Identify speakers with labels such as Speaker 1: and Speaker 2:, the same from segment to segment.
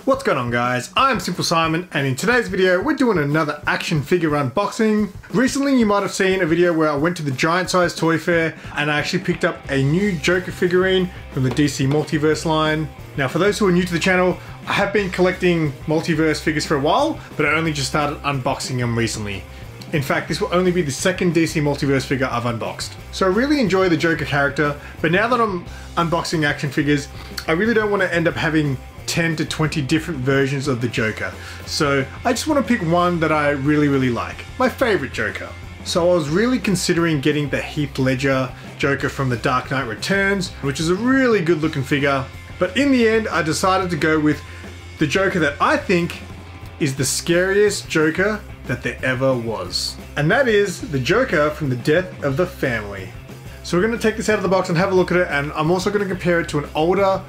Speaker 1: What's going on, guys? I'm SimpleSimon, and in today's video we're doing another action figure unboxing. Recently you might have seen a video where I went to the giant size toy fair and I actually picked up a new Joker figurine from the DC Multiverse line. Now for those who are new to the channel, I have been collecting Multiverse figures for a while, but I only just started unboxing them recently. In fact, this will only be the second DC Multiverse figure I've unboxed. So I really enjoy the Joker character, but now that I'm unboxing action figures, I really don't want to end up having 10 to 20 different versions of the Joker. So I just want to pick one that I really like. My favorite Joker. So I was really considering getting the Heath Ledger Joker from The Dark Knight Returns, which is a really good looking figure. But in the end, I decided to go with the Joker that I think is the scariest Joker that there ever was. And that is the Joker from The Death of the Family. So we're going to take this out of the box and have a look at it, and I'm also going to compare it to an older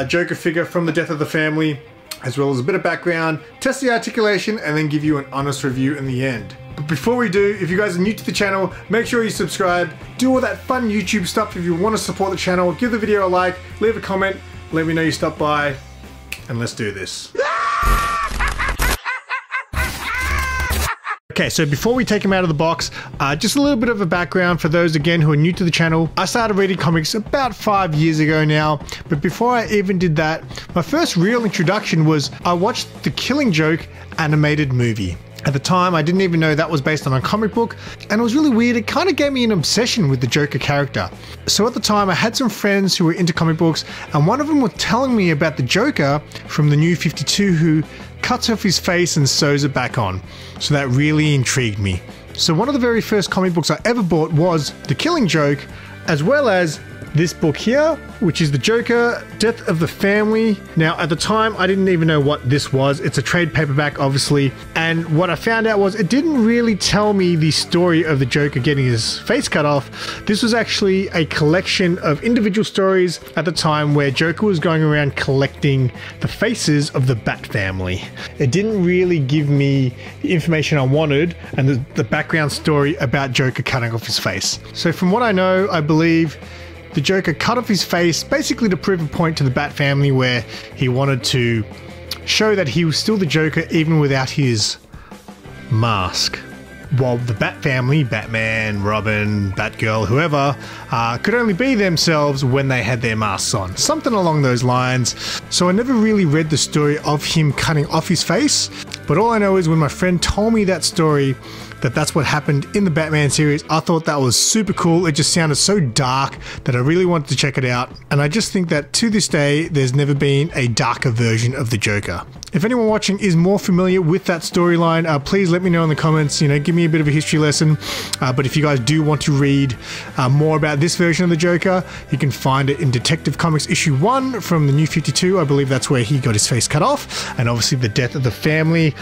Speaker 1: Joker figure from The Death of the Family, as well as a bit of background, test the articulation, and then give you an honest review in the end. But before we do, if you guys are new to the channel, make sure you subscribe, do all that fun YouTube stuff. If you want to support the channel, give the video a like, leave a comment, let me know you stopped by, and let's do this. Okay, so before we take him out of the box, just a little bit of a background for those again who are new to the channel. I started reading comics about 5 years ago now, but before I even did that, my first real introduction was I watched the Killing Joke animated movie. At the time, I didn't even know that was based on a comic book, and it was really weird. It kind of gave me an obsession with the Joker character. So at the time, I had some friends who were into comic books, and one of them was telling me about the Joker from the New 52 who cuts off his face and sews it back on. So that really intrigued me. So one of the very first comic books I ever bought was The Killing Joke, as well as this book here, which is the Joker, Death of the Family. Now, at the time, I didn't even know what this was. It's a trade paperback, obviously. And what I found out was it didn't really tell me the story of the Joker getting his face cut off. This was actually a collection of individual stories at the time where Joker was going around collecting the faces of the Bat family. It didn't really give me the information I wanted and the background story about Joker cutting off his face. So from what I know, I believe the Joker cut off his face basically to prove a point to the Bat family where he wanted to show that he was still the Joker even without his mask. While the Bat family, Batman, Robin, Batgirl, whoever, could only be themselves when they had their masks on. Something along those lines. So I never really read the story of him cutting off his face, but all I know is when my friend told me that story, that's what happened in the Batman series, I thought that was super cool. It just sounded so dark that I really wanted to check it out. And I just think that to this day, there's never been a darker version of the Joker. If anyone watching is more familiar with that storyline, please let me know in the comments, give me a bit of a history lesson. But if you guys do want to read more about this version of the Joker, you can find it in Detective Comics issue 1 from the New 52. I believe that's where he got his face cut off. And obviously the Death of the Family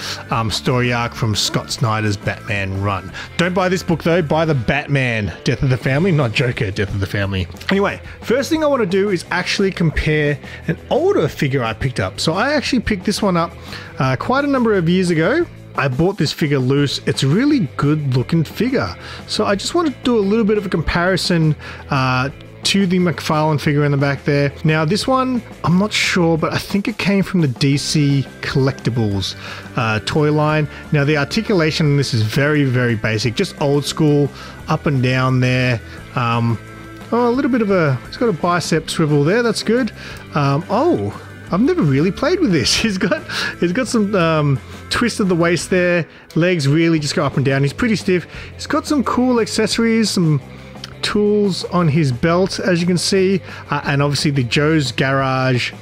Speaker 1: story arc from Scott Snyder's Batman run. Don't buy this book though, buy the Batman Death of the Family, not Joker Death of the Family. Anyway, first thing I want to do is actually compare an older figure I picked up. So I actually picked this one up quite a number of years ago. I bought this figure loose. It's a really good looking figure. So I just wanted to do a little bit of a comparison to the McFarlane figure in the back there. Now this one, I'm not sure, but I think it came from the DC Collectibles toy line. Now the articulation on this is very basic, just old school, up and down there. Oh, a little bit of it's got a bicep swivel there, that's good. Oh, I've never really played with this. He's got some twist of the waist there. Legs really just go up and down. He's pretty stiff. He's got some cool accessories, some tools on his belt, as you can see, and obviously the Joe's Garage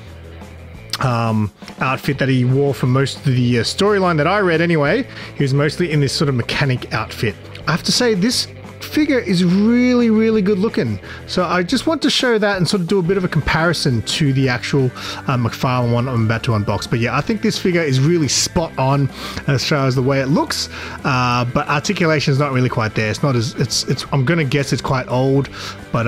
Speaker 1: outfit that he wore for most of the storyline that I read anyway. He was mostly in this sort of mechanic outfit. I have to say, this figure is really good looking. So I just want to show that and sort of do a bit of a comparison to the actual McFarlane one I'm about to unbox. But yeah, I think this figure is really spot on as far as the way it looks, but articulation is not really quite there. It's not as it's I'm gonna guess it's quite old, but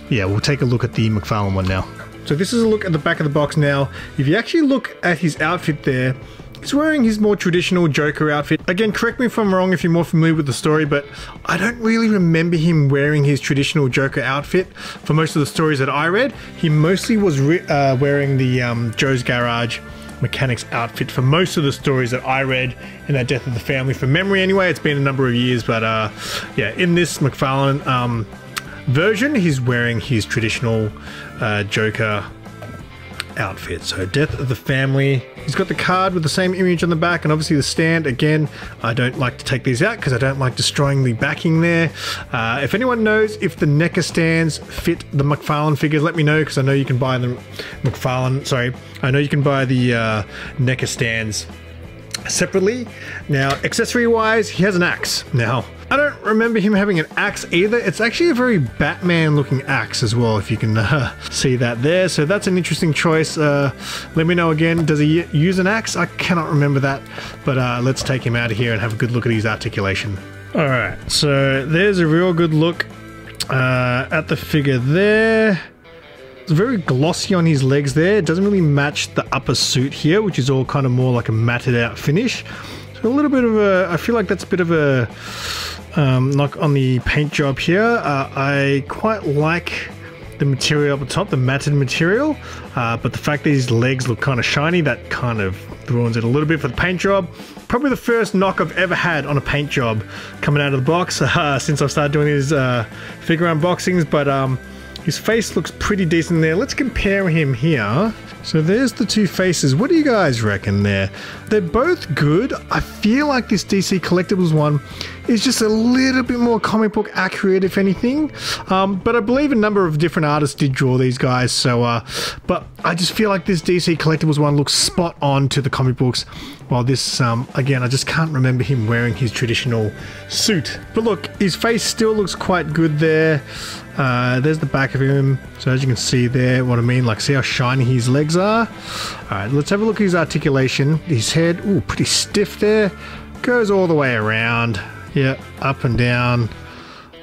Speaker 1: yeah, we'll take a look at the McFarlane one now. So this is a look at the back of the box now. If you actually look at his outfit there, he's wearing his more traditional Joker outfit. Again, correct me if I'm wrong if you're more familiar with the story, but I don't really remember him wearing his traditional Joker outfit for most of the stories that I read. He mostly was wearing the Joe's Garage mechanic's outfit for most of the stories that I read in that Death of the Family. From memory anyway, it's been a number of years, but yeah, in this McFarlane version, he's wearing his traditional Joker outfit. So Death of the Family. He's got the card with the same image on the back, and obviously the stand. Again, I don't like to take these out because I don't like destroying the backing there. If anyone knows if the NECA stands fit the McFarlane figures, let me know, because I know you can buy the I know you can buy the NECA stands separately. Now, accessory wise, he has an axe. Now, I don't remember him having an axe either. It's actually a very Batman looking axe as well, if you can see that there. So that's an interesting choice. Let me know again, does he use an axe? I cannot remember that, but let's take him out of here and have a good look at his articulation. All right, so there's a real good look at the figure there. It's very glossy on his legs there. It doesn't really match the upper suit here, which is all kind of more like a matted out finish. So a little bit of a, I feel like that's a bit of a knock on the paint job here. I quite like the material up the top, the matted material, but the fact that his legs look kind of shiny, that kind of ruins it a little bit for the paint job. Probably the first knock I've ever had on a paint job coming out of the box since I've started doing these figure unboxings, but his face looks pretty decent there. Let's compare him here. So there's the two faces. What do you guys reckon there? They're both good. I feel like this DC Collectibles one is just a little bit more comic book accurate, if anything. But I believe a number of different artists did draw these guys. So, but I just feel like this DC Collectibles one looks spot on to the comic books. While this, again, I just can't remember him wearing his traditional suit. But look, his face still looks quite good there. There's the back of him. So as you can see there, what I mean, like see how shiny his legs are? Alright, let's have a look at his articulation. His head, ooh, pretty stiff there. Goes all the way around. Yeah, up and down.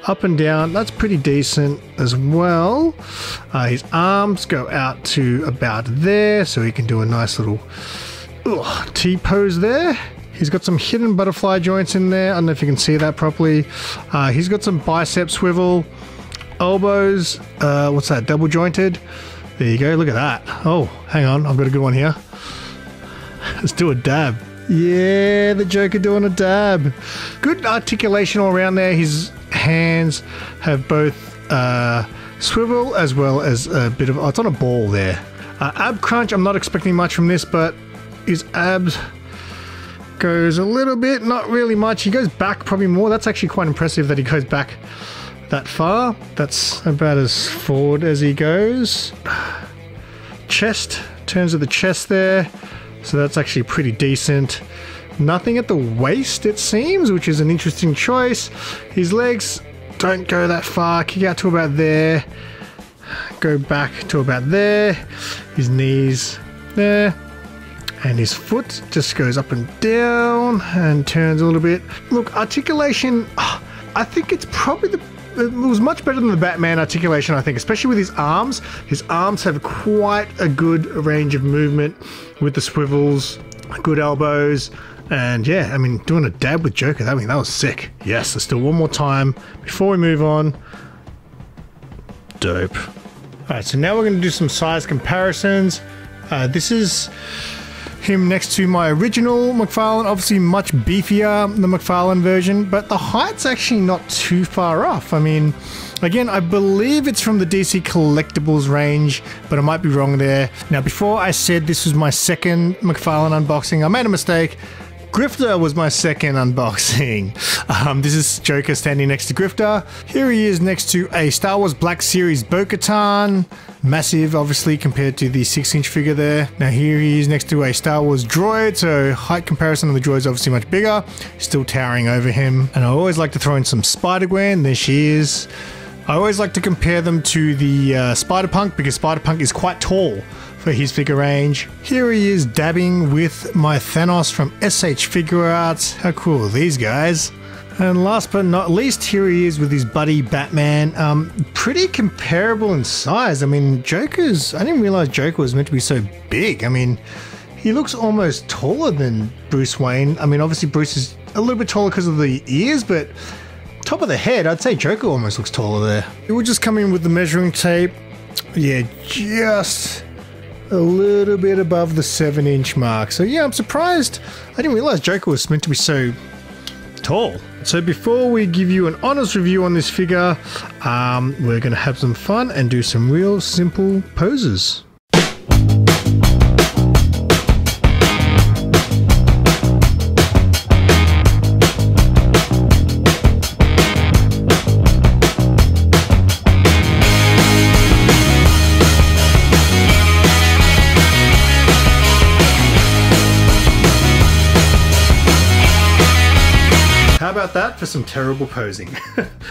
Speaker 1: Up and down, that's pretty decent as well. His arms go out to about there, so he can do a nice little T-pose there. He's got some hidden butterfly joints in there. I don't know if you can see that properly. He's got some bicep swivel. Elbows, what's that, double jointed? There you go, look at that. Oh, hang on, I've got a good one here. Let's do a dab. Yeah, the Joker doing a dab. Good articulation all around there. His hands have both swivel as well as a bit of, oh, it's on a ball there. Ab crunch, I'm not expecting much from this, but his abs goes a little bit, not really much. He goes back probably more. That's actually quite impressive that he goes back that far. That's about as forward as he goes. Chest, in terms of the chest there, so that's actually pretty decent. Nothing at the waist, it seems, which is an interesting choice. His legs don't go that far, kick out to about there, go back to about there. His knees there, and his foot just goes up and down and turns a little bit. Look, articulation, I think it's probably it was much better than the Batman articulation, I think, especially with his arms. His arms have quite a good range of movement with the swivels, good elbows, and yeah, I mean, doing a dab with Joker, I mean, that was sick. Yes, let's do it one more time before we move on. Dope. All right, so now we're going to do some size comparisons. This is him next to my original McFarlane, obviously much beefier, the McFarlane version, but the height's actually not too far off. I mean, again, I believe it's from the DC Collectibles range, but I might be wrong there. Now, before I said this was my second McFarlane unboxing, I made a mistake. Grifter was my second unboxing. This is Joker standing next to Grifter. Here he is next to a Star Wars Black Series Bo-Katan. Massive, obviously, compared to the 6-inch figure there. Now here he is next to a Star Wars droid, so height comparison of the droid's obviously much bigger. Still towering over him. And I always like to throw in some Spider-Gwen. There she is. I always like to compare them to the Spider-Punk, because Spider-Punk is quite tall for his figure range. Here he is dabbing with my Thanos from SH Figure Arts. How cool are these guys? And last but not least, here he is with his buddy Batman. Pretty comparable in size. I mean, I didn't realize Joker was meant to be so big. I mean, he looks almost taller than Bruce Wayne. I mean, obviously Bruce is a little bit taller because of the ears, but top of the head, I'd say Joker almost looks taller there. We'll just come in with the measuring tape. Yeah, just a little bit above the 7-inch mark. So yeah, I'm surprised. I didn't realize Joker was meant to be so tall. So before we give you an honest review on this figure, we're gonna have some fun and do some real simple poses. How about that for some terrible posing?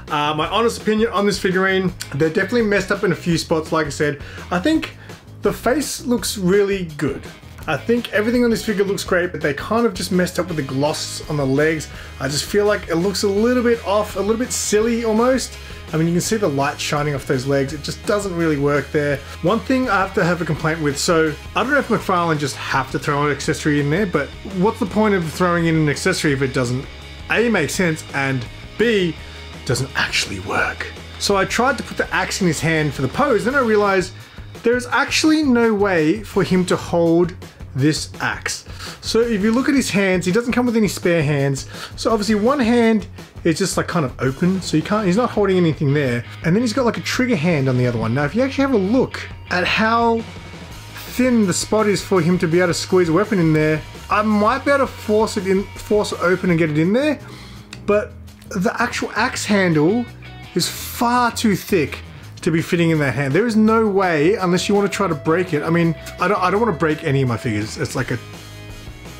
Speaker 1: My honest opinion on this figurine, they're definitely messed up in a few spots. Like I said, I think the face looks really good. I think everything on this figure looks great, but they kind of just messed up with the gloss on the legs. I just feel like it looks a little bit off, a little bit silly almost. I mean, you can see the light shining off those legs. It just doesn't really work there. One thing I have to have a complaint with, so I don't know if McFarlane just have to throw an accessory in there, but what's the point of throwing in an accessory if it doesn't A, make sense, and B, doesn't actually work? So I tried to put the axe in his hand for the pose, then I realized there's actually no way for him to hold this axe. So if you look at his hands, he doesn't come with any spare hands. So obviously one hand is just like kind of open, so he's not holding anything there. And then he's got like a trigger hand on the other one. Now if you actually have a look at how thin the spot is for him to be able to squeeze a weapon in there, I might be able to force it open and get it in there, but the actual axe handle is far too thick to be fitting in that hand. There is no way, unless you want to try to break it. I mean, I don't want to break any of my figures. It's like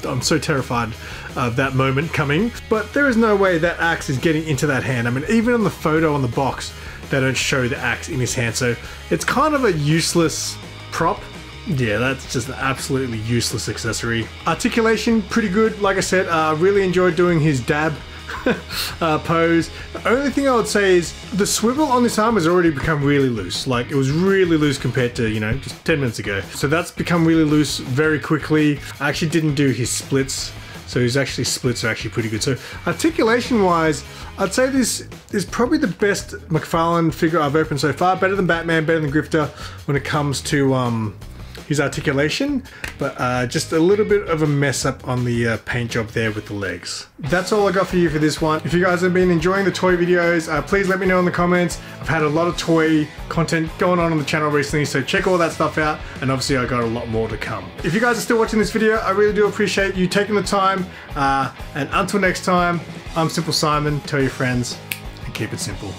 Speaker 1: I'm so terrified of that moment coming, but there is no way that axe is getting into that hand. I mean, even on the photo on the box, they don't show the axe in his hand, so it's kind of a useless prop. Yeah, that's just an absolutely useless accessory. Articulation, pretty good. Like I said, I really enjoyed doing his dab pose. The only thing I would say is the swivel on this arm has already become really loose. Like, it was really loose compared to, you know, just 10 minutes ago. So that's become really loose very quickly. I actually didn't do his splits, so his splits are actually pretty good. So articulation wise, I'd say this is probably the best McFarlane figure I've opened so far. Better than Batman, better than Grifter when it comes to his articulation, but just a little bit of a mess up on the paint job there with the legs. That's all I got for you for this one. If you guys have been enjoying the toy videos, please let me know in the comments. I've had a lot of toy content going on the channel recently, so check all that stuff out, and obviously I got a lot more to come. If you guys are still watching this video, I really do appreciate you taking the time, and until next time, I'm SimpleSimon. Tell your friends and keep it simple.